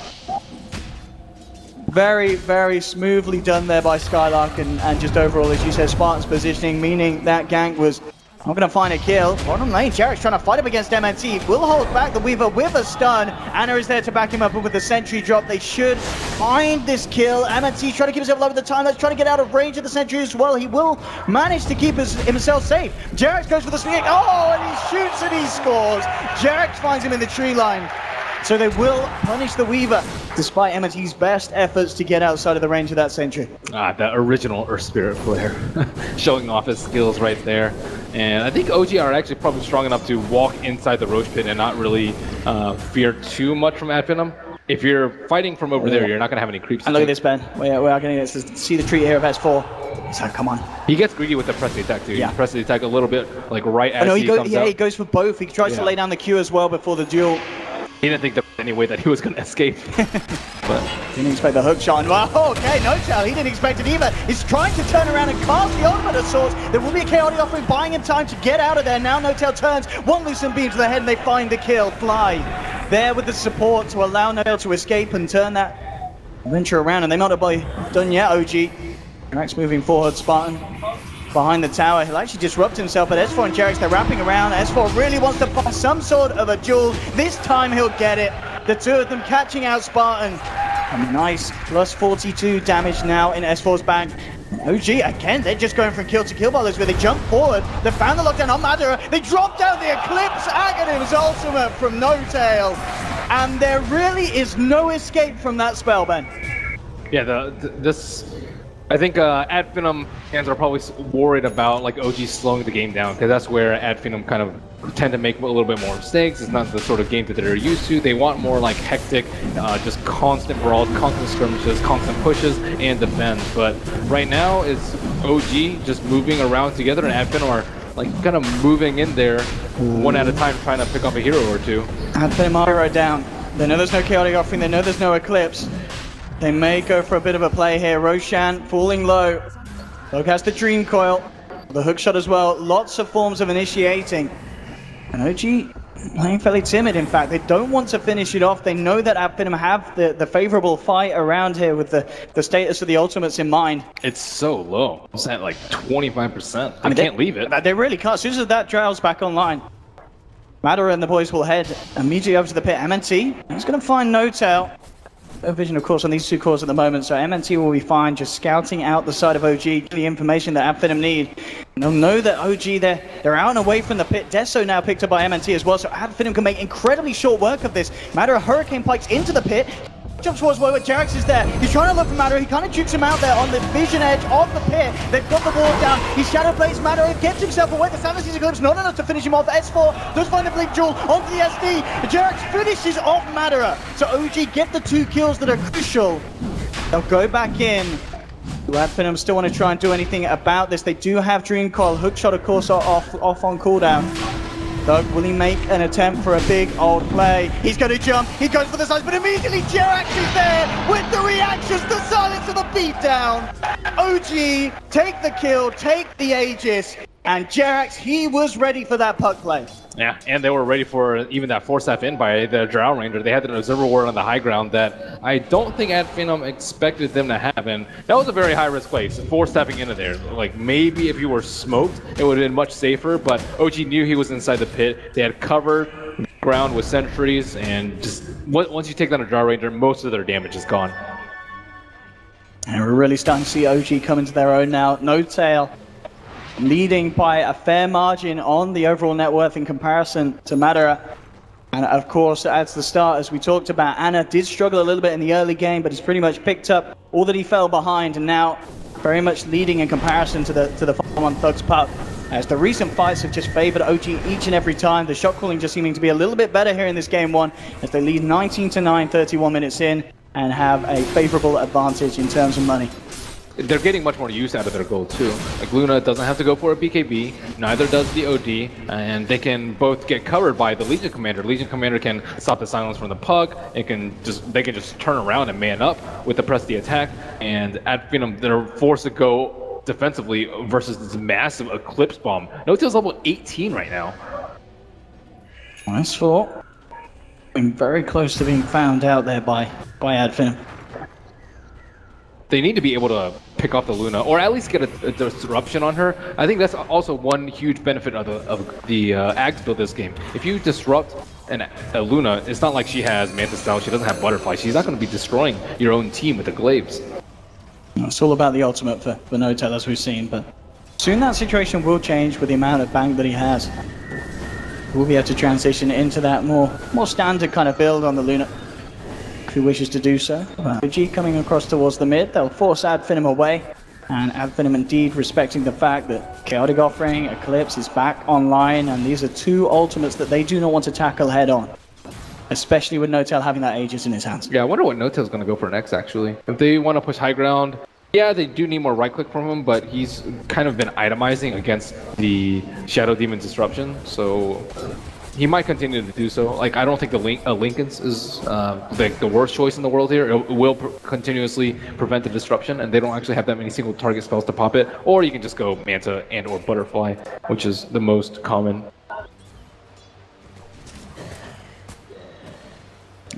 Very, very smoothly done there by Skylark, and just overall, as you said, Spartan's positioning, meaning that gank was not going to find a kill. Bottom lane, Jarrett's trying to fight up against MNT. Will hold back the Weaver with a stun. Anna is there to back him up, and with the sentry drop, they should find this kill. MNT trying to keep himself alive at the time. Let's try to get out of range of the sentry as well. He will manage to keep himself safe. Jarrett goes for the swing. Oh, and he shoots and he scores. Jarrett finds him in the tree line. So they will punish the Weaver, despite MNT's best efforts to get outside of the range of that sentry. That original Earth Spirit player, showing off his skills right there. And I think OG are actually probably strong enough to walk inside the Roach Pit and not really fear too much from Finem. If you're fighting from over there, you're not going to have any creeps. And look at this, Ben. We are going to see the treat here of S4. So come on. He gets greedy with the press the attack too. Yeah. He presses the attack a little bit, like right as he comes out. He goes for both. He tries to lay down the Q as well before the duel. He didn't think there was any way that he was going to escape. But didn't expect the hook shot. Well, okay, no tell. He didn't expect it either. He's trying to turn around and cast the ultimate of sorts. There will be a chaotic offering, buying him time to get out of there. Now No-Tail turns, one loosened beam to the head, and they find the kill. Fly there with the support to allow No-Tail to escape and turn that venture around, and they might not be done yet, OG. Max moving forward, Spartan. behind the tower. He'll actually disrupt himself, but S4 and Jerix, they're wrapping around. S4 really wants to find some sort of a duel. This time he'll get it. The two of them catching out Spartan. A nice plus 42 damage now in S4's bank. OG, again, they're just going from kill to kill ballers where they jump forward. They found the lockdown on Madara. They drop down the Eclipse Aghanim's ultimate from No Tail. And there really is no escape from that spell, Ben. Yeah, I think Ad Finem fans are probably worried about like OG slowing the game down, because that's where Ad Finem kind of tend to make a little bit more mistakes. It's not the sort of game that they're used to. They want more like hectic, just constant brawls, constant skirmishes, constant pushes, and defense. But right now it's OG just moving around together, and Ad Finem are like kind of moving in there one at a time, trying to pick up a hero or two. Ad Finem are hero down. They know there's no chaotic offering. They know there's no Eclipse. They may go for a bit of a play here. Roshan falling low. Log has the Dream Coil, the hook shot as well. Lots of forms of initiating. And OG playing fairly timid, in fact. They don't want to finish it off. They know that Ad Finem have the favorable fight around here with the status of the ultimates in mind. It's so low. It's at like 25%. I can't leave it. They really can't. As soon as that Drow's back online, Madara and the boys will head immediately over to the pit. MNT, he's going to find No Tail. No vision, of course, on these two cores at the moment, so MNT will be fine, just scouting out the side of OG, the information that Ad Finem need. And they'll know that OG, they're out and away from the pit. Deso now picked up by MNT as well, so Ad Finem can make incredibly short work of this. Madara Hurricane Pikes into the pit. Jumps towards where Jerix is there. He's trying to look for Madara. He kind of jukes him out there on the vision edge of the pit. They've got the wall down. He shadow plays Madara. He gets himself away. The Samus Eclipse not enough to finish him off. S4 does find the Blink Jewel onto the SD. Jerix finishes off Madara. So OG get the 2 kills that are crucial. They'll go back in. Ad Finem still want to try and do anything about this. They do have Dream Coil. Hookshot, of course, are off on cooldown. Doug, will he make an attempt for a big old play? He's going to jump, he goes for the sides, but immediately Jerax is there with the reactions, the silence of the beatdown. OG, take the kill, take the Aegis, and Jerax, he was ready for that puck play. Yeah, and they were ready for even that force F in by the Drow Ranger. They had an observer ward on the high ground that I don't think Ad Finem expected them to have, and that was a very high-risk place, force stepping into there. Like, maybe if you were smoked, it would have been much safer, but OG knew he was inside the pit. They had covered ground with sentries, and just once you take down a Drow Ranger, most of their damage is gone. And we're really starting to see OG come into their own now. No Tail leading by a fair margin on the overall net worth in comparison to Madara. And of course, at the start, as we talked about, Anna did struggle a little bit in the early game, but he's pretty much picked up all that he fell behind, and now very much leading in comparison to the final on Thug's puck. As the recent fights have just favored OG each and every time. The shot calling just seeming to be a little bit better here in this game one, as they lead 19-9, 31 minutes in, and have a favorable advantage in terms of money. They're getting much more use out of their gold too. Like, Luna doesn't have to go for a BKB, neither does the OD, and they can both get covered by the Legion Commander. Legion Commander can stop the silence from the puck. They can just turn around and man up with the press the attack, and Ad Finem, they're forced to go defensively versus this massive Eclipse Bomb. No Tail's level 18 right now. Nice thought. Been very close to being found out there by Ad Finem. They need to be able to pick off the Luna, or at least get a disruption on her. I think that's also one huge benefit of the Ags build this game. If you disrupt a Luna, it's not like she has Manta Style, she doesn't have Butterfly. She's not going to be destroying your own team with the Glaives. It's all about the ultimate for No Tail, as we've seen, but soon that situation will change with the amount of bank that he has. We'll be able to transition into that more standard kind of build on the Luna, if he wishes to do so. OG coming across towards the mid, they'll force Ad Finem away, and Ad Finem indeed respecting the fact that Chaotic Offering, Eclipse is back online, and these are 2 ultimates that they do not want to tackle head on, especially with No Tail having that Aegis in his hands. Yeah, I wonder what No Tail's going to go for next, actually. If they want to push high ground, yeah, they do need more right click from him, but he's kind of been itemizing against the Shadow Demon Disruption, so he might continue to do so. Like, I don't think the Linken's is like the worst choice in the world here. It will continuously prevent the disruption, and they don't actually have that many single target spells to pop it. Or you can just go Manta and or Butterfly, which is the most common.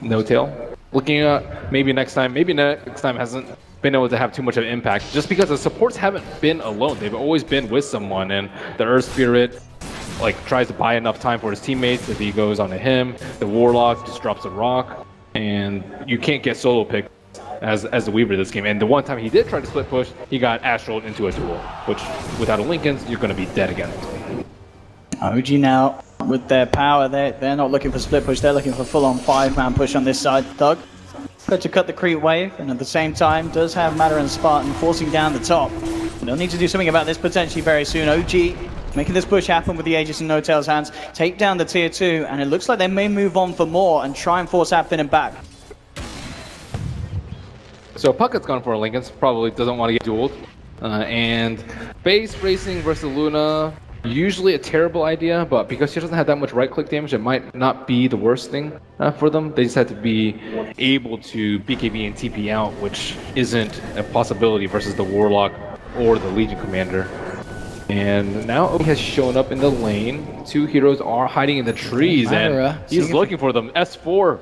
No Tail. Looking at maybe next time hasn't been able to have too much of an impact, just because the supports haven't been alone. They've always been with someone, and the Earth Spirit like tries to buy enough time for his teammates. If he goes onto him, the Warlock just drops a rock, and you can't get solo pick as the Weaver this game. And the one time he did try to split push, he got astraled into a duel, which without a Linken's, you're going to be dead again. OG now, with their power, they're not looking for split push, they're looking for full-on 5-man push on this side. Thug, good to cut the creep wave, and at the same time, does have Matter and Spartan forcing down the top. They'll need to do something about this potentially very soon. OG making this push happen with the Aegis in No-Tail's hands, take down the tier 2, and it looks like they may move on for more and try and force Finem back. So Puckett's gone for a Linken's, probably doesn't want to get dueled. And base racing versus Luna, usually a terrible idea, but because she doesn't have that much right-click damage, it might not be the worst thing for them. They just have to be able to BKB and TP out, which isn't a possibility versus the Warlock or the Legion Commander. And now he has shown up in the lane. Two heroes are hiding in the trees, and he's looking for them. S4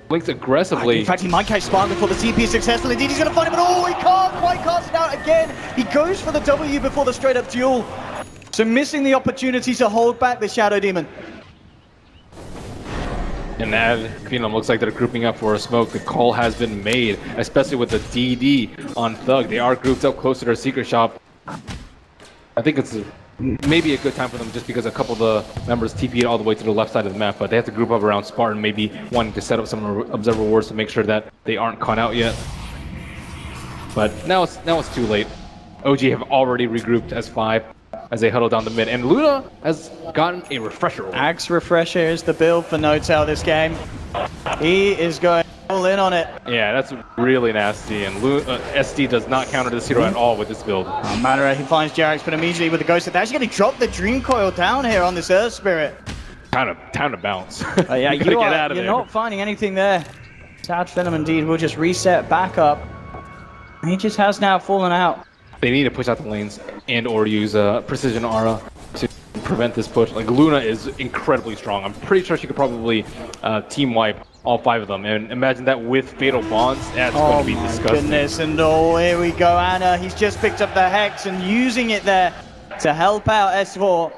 blinks aggressively. In fact, he might catch Spartan before the TP is successful. Indeed, he's going to find him, but oh, he can't quite cast it out again. He goes for the W before the straight-up duel. So missing the opportunity to hold back the Shadow Demon. And that Finem looks like they're grouping up for a smoke. The call has been made, especially with the DD on Thug. They are grouped up close to their secret shop. I think it's maybe a good time for them just because a couple of the members TP'd all the way to the left side of the map, but they have to group up around Spartan, maybe wanting to set up some observer wards to make sure that they aren't caught out yet. But now it's too late. OG have already regrouped S5 as they huddle down the mid, and Luna has gotten a refresher. Axe Refresher is the build for No-Tail this game. He is going all in on it. Yeah, that's really nasty, and SD does not counter this hero at all with this build. Oh, Matter, he finds Jarex, but immediately with the Ghost, they're actually going to drop the Dream Coil down here on this Earth Spirit. Time to bounce. Yeah, you're not finding anything there. Sad Finem indeed will just reset back up. He just has now fallen out. They need to push out the lanes and or use Precision Aura to prevent this push. Like, Luna is incredibly strong. I'm pretty sure she could probably team wipe all 5 of them. And imagine that with Fatal Bonds, that's going to be disgusting. Oh my goodness, and here we go, Anna. He's just picked up the Hex and using it there to help out S4.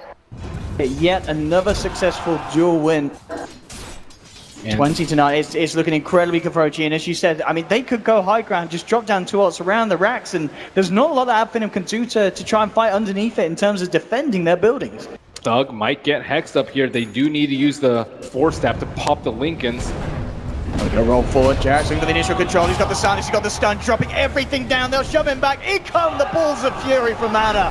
Yet another successful dual win. 20-9, it's looking incredibly good for OG, and as you said, I mean, they could go high ground, just drop down 2 ults around the racks, and there's not a lot that Finem can do to try and fight underneath it in terms of defending their buildings. Thug might get hexed up here. They do need to use the Force Staff to pop the Linken's. They're gonna roll forward, Jarex looking for the initial control, he's got the silence, he's got the stun, dropping everything down, they'll shove him back, in come the Balls of Fury from Anna.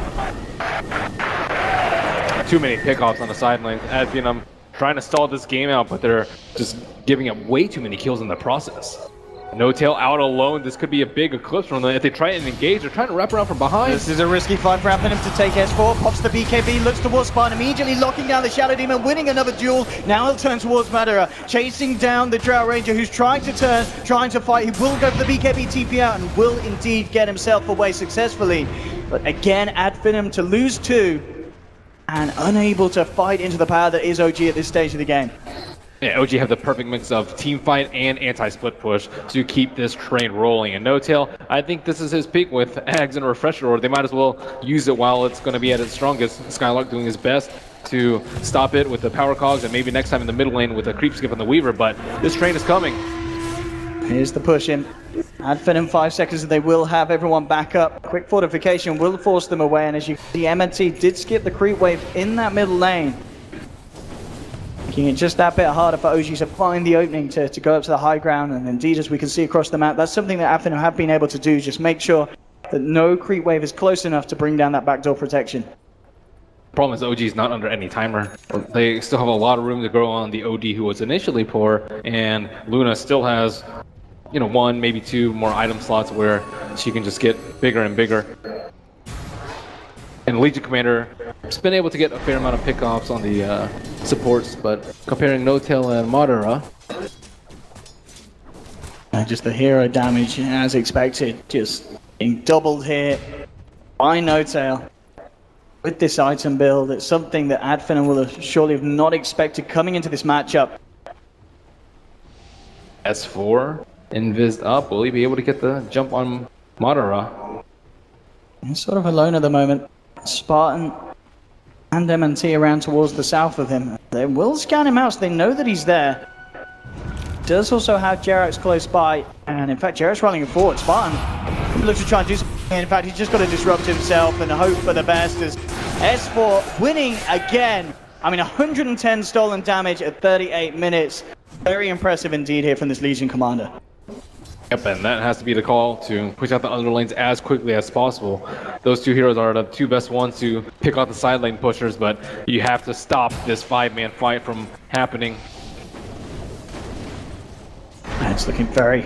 Too many pickoffs on the sidelines. Finem trying to stall this game out, but they're just giving up way too many kills in the process. No-Tail out alone. This could be a big eclipse from them. If they try and engage, they're trying to wrap around from behind. This is a risky fight for Finem to take S4. Pops the BKB, looks towards Spartan, immediately locking down the Shadow Demon, winning another duel. Now he'll turn towards Madara, chasing down the Drow Ranger who's trying to turn, trying to fight. He will go for the BKB TP out and will indeed get himself away successfully. But again, Finem to lose 2 and unable to fight into the power that is OG at this stage of the game. Yeah, OG have the perfect mix of team fight and anti-split push to keep this train rolling. And No-Tail, I think this is his peak with Ags and Refresher, or they might as well use it while it's going to be at its strongest. Skylark doing his best to stop it with the power cogs, and maybe next time in the middle lane with a creep skip on the Weaver, but this train is coming. Here's the push in. Finem 5 seconds and they will have everyone back up. Quick fortification will force them away, and as you see, MNT did skip the creep wave in that middle lane. Making it just that bit harder for OG to find the opening to go up to the high ground, and indeed, as we can see across the map, that's something that Finem have been able to do, just make sure that no creep wave is close enough to bring down that backdoor protection. Problem is OG is not under any timer. They still have a lot of room to grow on the OD who was initially poor, and Luna still has, you know, 1, maybe 2 more item slots where she can just get bigger and bigger. And Legion Commander has been able to get a fair amount of pickoffs on the supports, but comparing No-Tail and Madara, just the hero damage as expected, just being doubled here by No-Tail. With this item build, it's something that Finem will surely have not expected coming into this matchup. S4 invised up. Will he be able to get the jump on Madara. He's sort of alone at the moment. Spartan and MNT around towards the south of him. They will scan him out, so they know that he's there. Does also have Jerax close by, and in fact, Jerax running forward. Spartan looks to try and do something. In fact, he's just got to disrupt himself and hope for the best as S4 winning again. I mean, 110 stolen damage at 38 minutes. Very impressive indeed here from this Legion commander. Yep, and that has to be the call to push out the underlanes as quickly as possible. Those two heroes are the two best ones to pick out the side lane pushers, but you have to stop this 5-man fight from happening. It's looking very,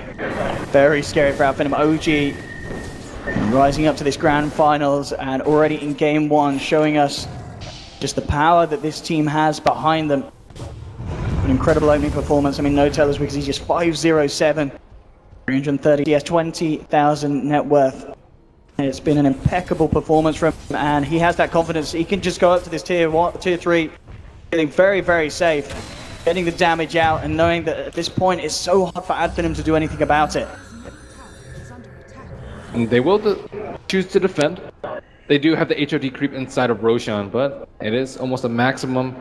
very scary for Finem. OG rising up to this grand finals and already in game one showing us just the power that this team has behind them. An incredible opening performance. I mean, no tellers because he's just 507, 330 CS, 20,000 net worth. It's been an impeccable performance from him, and he has that confidence. He can just go up to this tier 3, feeling very, very safe. Getting the damage out and knowing that at this point it's so hard for Finem to do anything about it. And they will choose to defend. They do have the HOD creep inside of Roshan, but it is almost a maximum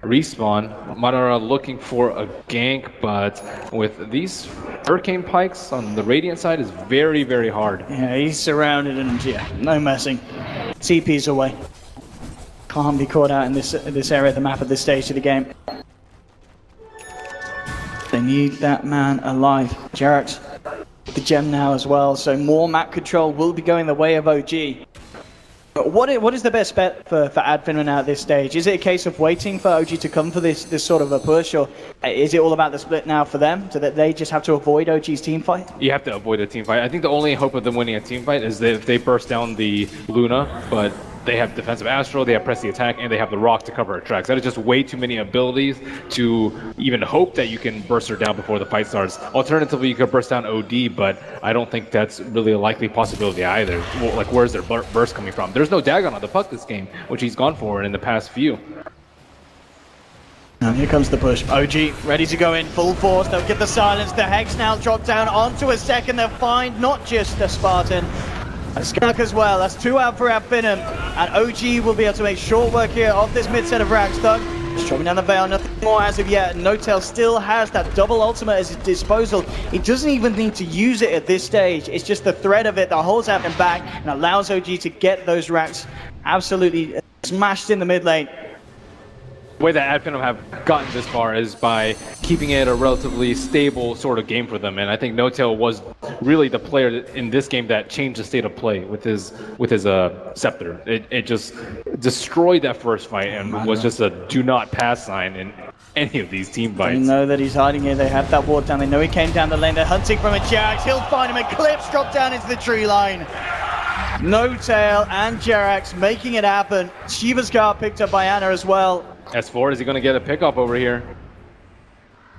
respawn. Madara looking for a gank, but with these Hurricane Pikes on the Radiant side is very, very hard. Yeah, he's surrounded and yeah, no messing. TP's away. Can't be caught out in this area of the map at this stage of the game. They need that man alive. Jerax with the gem now as well, so more map control will be going the way of OG. But what is the best bet for Finem now at this stage? Is it a case of waiting for OG to come for this sort of a push, or is it all about the split now for them, so that they just have to avoid OG's team fight? You have to avoid a team fight. I think the only hope of them winning a team fight is that if they burst down the Luna, but they have defensive Astral, they have press the attack, and they have the Rock to cover her tracks. That is just way too many abilities to even hope that you can burst her down before the fight starts. Alternatively, you could burst down OD, but I don't think that's really a likely possibility either. Well, like, where's their burst coming from? There's no Dagon on the puck this game, which he's gone for in the past few. And here comes the push. OG ready to go in full force. They'll get the silence. The Hex now drop down onto a second. They'll find not just the Spartan, a Skunk as well. That's 2 out for Finem. And OG will be able to make short work here of this mid set of racks. Thug just dropping down the Veil. Nothing more as of yet. No-Tail still has that double ultimate at his disposal. He doesn't even need to use it at this stage. It's just the threat of it that holds Finem back and allows OG to get those racks absolutely smashed in the mid lane. The way that Finem have gotten this far is by keeping it a relatively stable sort of game for them, and I think No-Tail was really the player in this game that changed the state of play with his scepter. It just destroyed that first fight and was just a do not pass sign in any of these team fights. They know that he's hiding here. They have that ward down. They know he came down the lane. They're hunting from a Jerax. He'll find him. Eclipse drop down into the tree line. No-Tail and Jerax making it happen. Shiva's car picked up by Anna as well. S4, is he going to get a pickup over here?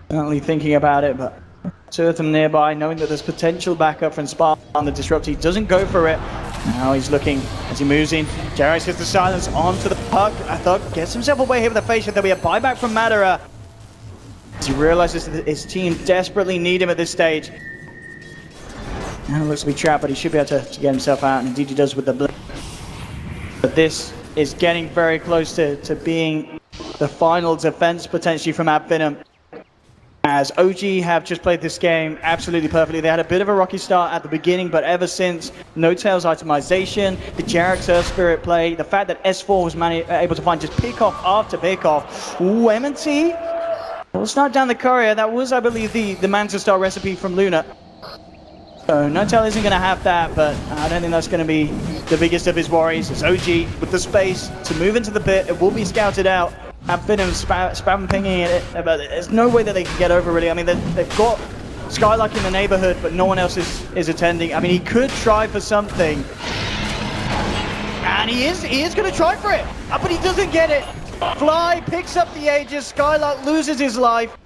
Certainly thinking about it, but 2 of them nearby, knowing that there's potential backup from Spartan on the disrupt. He doesn't go for it. Now he's looking as he moves in. Jerax gets the silence onto the puck. I thought gets himself away here with the face shot. There'll be a buyback from Madara. As he realizes that his team desperately need him at this stage. Now it looks to be trapped, but he should be able to get himself out, and indeed he does with the blink. But this is getting very close to being the final defense potentially from Finem, as OG have just played this game absolutely perfectly. They had a bit of a rocky start at the beginning, but ever since No-Tail's itemization, the Jerax Earth Spirit play, the fact that S4 was able to find just pick-off after pick-off. Ooh, M&T will start down the courier. That was, I believe, the Manta Star recipe from Luna. So No-Tail isn't going to have that, but I don't think that's going to be the biggest of his worries. It's OG with the space to move into the pit. It will be scouted out. Finem spam pinging it, but there's no way that they can get over, really. I mean, they've got Skylark in the neighborhood, but no one else is attending. I mean, he could try for something. And he is going to try for it, but he doesn't get it. Fly picks up the Aegis. Skylark loses his life.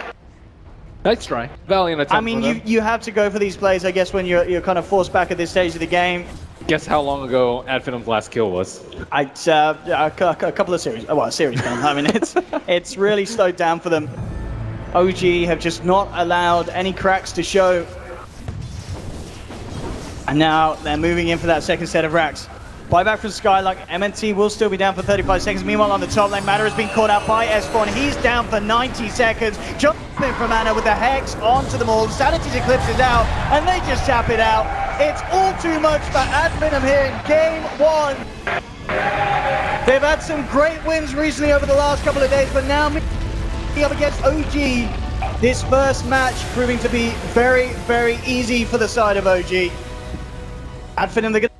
Nice try. Valiant attempt. I mean, you have to go for these plays, I guess, when you're kind of forced back at this stage of the game. Guess how long ago Finem's last kill was? A couple of series. Well, a series game. I mean, it's really slowed down for them. OG have just not allowed any cracks to show. And now they're moving in for that second set of racks. Buyback from Skylark. MNT will still be down for 35 seconds. Meanwhile, on the top lane, Matter has been caught out by S4, and he's down for 90 seconds. Jumping from Anna with the Hex onto them all. Sanity's Eclipse is out, and they just tap it out. It's all too much for Finem here in game 1. They've had some great wins recently over the last couple of days, but now up against OG, this first match proving to be very, very easy for the side of OG. Finem, they're going